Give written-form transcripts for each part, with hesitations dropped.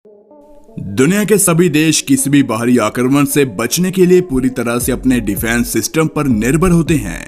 दुनिया के सभी देश किसी भी बाहरी आक्रमण से बचने के लिए पूरी तरह से अपने डिफेंस सिस्टम पर निर्भर होते हैं।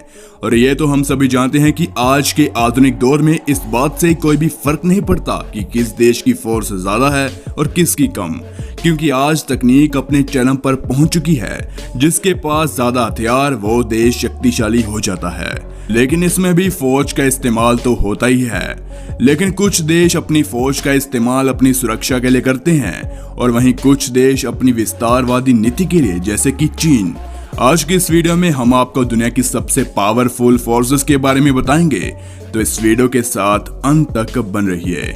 और ये तो हम सभी जानते हैं कि आज के आधुनिक दौर में इस बात से कोई भी फर्क नहीं पड़ता कि किस देश की फोर्स ज्यादा है और किसकी कम, क्योंकि आज तकनीक अपने चरम पर पहुंच चुकी है। जिसके पास ज्यादा हथियार वो देश शक्तिशाली हो जाता है। लेकिन इसमें भी फौज का इस्तेमाल तो होता ही है, लेकिन कुछ देश अपनी फौज का इस्तेमाल अपनी सुरक्षा के लिए करते हैं और वहीं कुछ देश अपनी विस्तारवादी नीति के लिए, जैसे कि चीन। आज की इस वीडियो में हम आपको दुनिया की सबसे पावरफुल फोर्सेस के बारे में बताएंगे, तो इस वीडियो के साथ अंत तक बन रहिए।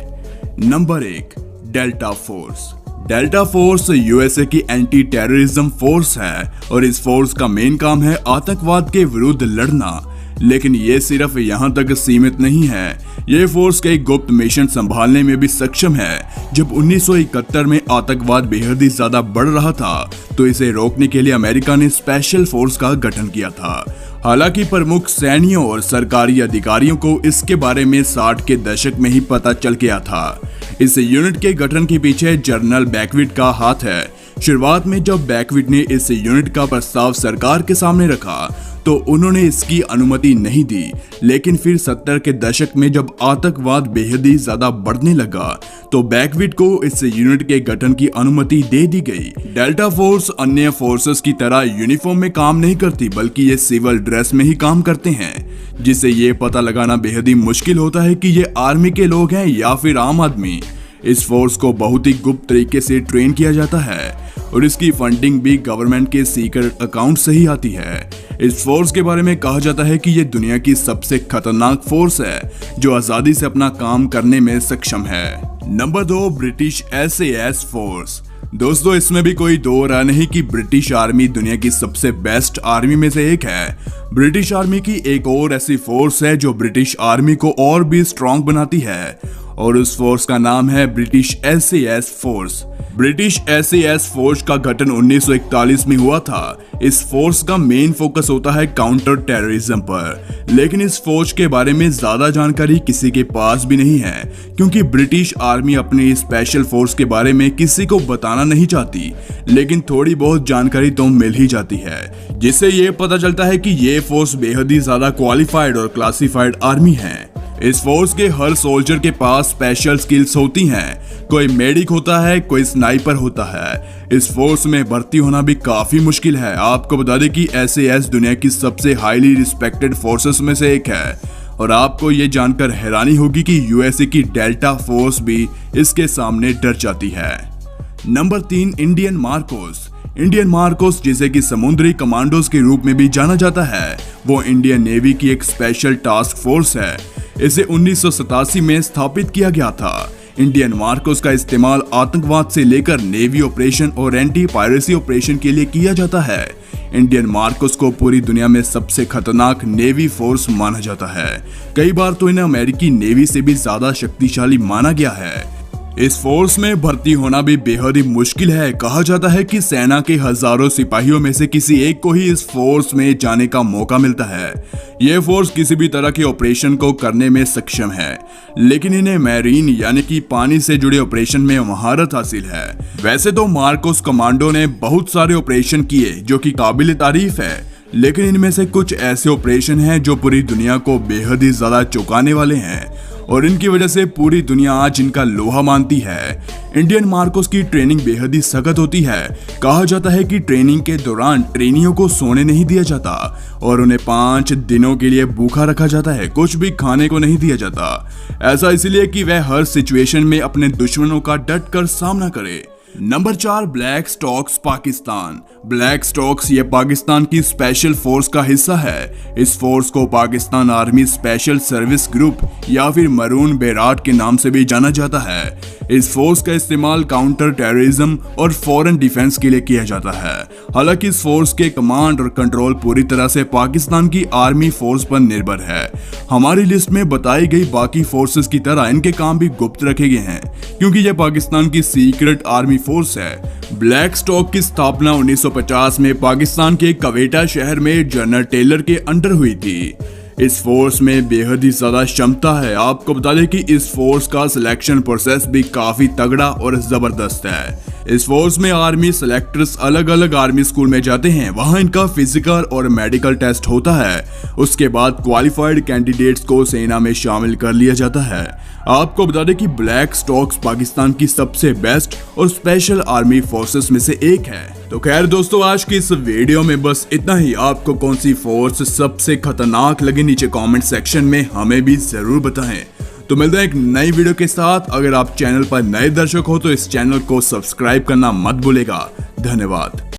Number 1, delta force. Delta force USA की एंटी टेररिज्म फोर्स है और इस फोर्स का मेन काम है आतंकवाद के विरुद्ध लड़ना। लेकिन ये सिर्फ यहाँ तक सीमित नहीं है, ये फोर्स कई गुप्त मिशन संभालने में भी सक्षम है। जब 1971 में आतंकवाद बेहद ही ज्यादा बढ़ रहा था तो इसे रोकने के लिए अमेरिका ने स्पेशल फोर्स का गठन किया था। हालांकि प्रमुख सैनिकों और सरकारी अधिकारियों को इसके बारे में 60 के दशक में ही पता चल गया था। इस यूनिट के गठन के पीछे जनरल बैकविट का हाथ है। शुरुआत में जब बैकविट ने इस यूनिट का प्रस्ताव सरकार के सामने रखा तो उन्होंने इसकी अनुमति नहीं दी, लेकिन फिर 70 के दशक में जब आतंकवाद बेहद ही ज्यादा बढ़ने लगा तो बैकविट को इस यूनिट के गठन की अनुमति दे दी गई। डेल्टा फोर्स अन्य फोर्सेस की तरह यूनिफॉर्म में काम नहीं करती, बल्कि ये सिविल ड्रेस में ही काम करते हैं, जिससे ये पता लगाना बेहद ही मुश्किल होता है कि ये आर्मी के लोग हैं या फिर आम आदमी। इस फोर्स को बहुत ही गुप्त तरीके से ट्रेन किया जाता है और इसकी फंडिंग भी गवर्नमेंट के सीक्रेट अकाउंट से ही आती है। इस फोर्स के बारे में कहा जाता है कि ये दुनिया की सबसे खतरनाक फोर्स है जो आजादी से अपना काम करने में सक्षम है। Number 2, British SAS force. दोस्तों, इसमें भी कोई दो राय नहीं कि ब्रिटिश आर्मी दुनिया की सबसे बेस्ट आर्मी में से एक है। ब्रिटिश आर्मी की एक और ऐसी फोर्स है जो ब्रिटिश आर्मी को और भी स्ट्रॉन्ग बनाती है और उस फोर्स का नाम है British SAS force. British SAS force का गठन 1941 में हुआ था। इस फोर्स का मेन फोकस होता है काउंटर टेररिज्म पर, लेकिन इस फोर्स के बारे में ज्यादा जानकारी किसी के पास भी नहीं है, क्योंकि ब्रिटिश आर्मी अपनी स्पेशल फोर्स के बारे में किसी को बताना नहीं चाहती। लेकिन थोड़ी बहुत जानकारी तो मिल ही जाती है, जिससे ये पता चलता है कि ये फोर्स बेहद ही ज्यादा क्वालिफाइड और क्लासिफाइड आर्मी है। इस फोर्स के हर सोल्जर के पास स्पेशल स्किल्स होती हैं। कोई मेडिक होता है, कोई स्नाइपर होता है। इस फोर्स में भर्ती होना भी काफी मुश्किल है। आपको बता दें कि SAS दुनिया की सबसे हाईली रिस्पेक्टेड फोर्सेस में से एक है और आपको ये जानकर हैरानी होगी कि यूएसए की डेल्टा फोर्स भी इसके सामने डर जाती है। Number 3, Indian Marcos. Indian Marcos, जिसे कि समुद्री कमांडोज के रूप में भी जाना जाता है, वो इंडियन नेवी की एक स्पेशल टास्क फोर्स है। इसे 1987 में स्थापित किया गया था। इंडियन मार्कोस का इस्तेमाल आतंकवाद से लेकर नेवी ऑपरेशन और एंटी पायरेसी ऑपरेशन के लिए किया जाता है। इंडियन मार्कोस को पूरी दुनिया में सबसे खतरनाक नेवी फोर्स माना जाता है। कई बार तो इन्हें अमेरिकी नेवी से भी ज्यादा शक्तिशाली माना गया है। इस फोर्स में भर्ती होना भी बेहद ही मुश्किल है। कहा जाता है कि सेना के हजारों सिपाहियों में से किसी एक को ही इस फोर्स में जाने का मौका मिलता है। यह फोर्स किसी भी तरह के ऑपरेशन को करने में सक्षम है, लेकिन इन्हें मैरीन यानी कि पानी से जुड़े ऑपरेशन में महारत हासिल है। वैसे तो मार्कोस कमांडो ने बहुत सारे ऑपरेशन किए जो कि काबिल तारीफ है, लेकिन इनमें से कुछ ऐसे ऑपरेशन हैं जो पूरी दुनिया को बेहद ही ज्यादा चौंकाने वाले हैं और इनकी वजह से पूरी दुनिया आज इनका लोहा मानती है। इंडियन मार्कोस की ट्रेनिंग बेहद ही सख्त होती है। कहा जाता है कि ट्रेनिंग के दौरान ट्रेनियों को सोने नहीं दिया जाता और उन्हें 5 दिनों के लिए भूखा रखा जाता है। कुछ भी खाने को नहीं दिया जाता। ऐसा इसलिए कि वह हर सिचुएशन में अपने दुश्मनों का डट कर सामना करे। Number 4, black stocks Pakistan. Black stocks ये पाकिस्तान की स्पेशल फोर्स का हिस्सा है। इस फोर्स को Pakistan army special service group या फिर मरून बेराट के नाम से भी जाना जाता है। इस फोर्स का इस्तेमाल काउंटर टेररिज्म और फॉरेन डिफेंस के लिए किया जाता है। हालांकि इस फोर्स के कमांड और कंट्रोल पूरी तरह से पाकिस्तान की आर्मी फोर्स पर निर्भर है। हमारी लिस्ट में बताई गई बाकी फोर्सेस की तरह इनके काम भी गुप्त रखे गए हैं, क्योंकि यह पाकिस्तान की सीक्रेट आर्मी फोर्स है। ब्लैक स्टॉक की स्थापना 1950 में पाकिस्तान के क्वेटा शहर में जनरल टेलर के अंडर हुई थी। इस फोर्स में बेहद ही ज्यादा क्षमता है। आपको बता दें कि इस फोर्स का सिलेक्शन प्रोसेस भी काफी तगड़ा और जबरदस्त है। इस फोर्स में आर्मी सेलेक्टर्स अलग अलग आर्मी स्कूल में जाते हैं, वहां इनका फिजिकल और मेडिकल टेस्ट होता है। उसके बाद क्वालिफाइड कैंडिडेट्स को सेना में शामिल कर लिया जाता है। आपको बता दें कि ब्लैक स्टॉक्स पाकिस्तान की सबसे बेस्ट और स्पेशल आर्मी फोर्सेस में से एक है। तो खैर दोस्तों, आज की इस वीडियो में बस इतना ही। आपको कौन सी फोर्स सबसे खतरनाक लगी नीचे कमेंट सेक्शन में हमें भी जरूर बताएं। तो मिलते हैं एक नई वीडियो के साथ। अगर आप चैनल पर नए दर्शक हो तो इस चैनल को सब्सक्राइब करना मत भूलेगा। धन्यवाद।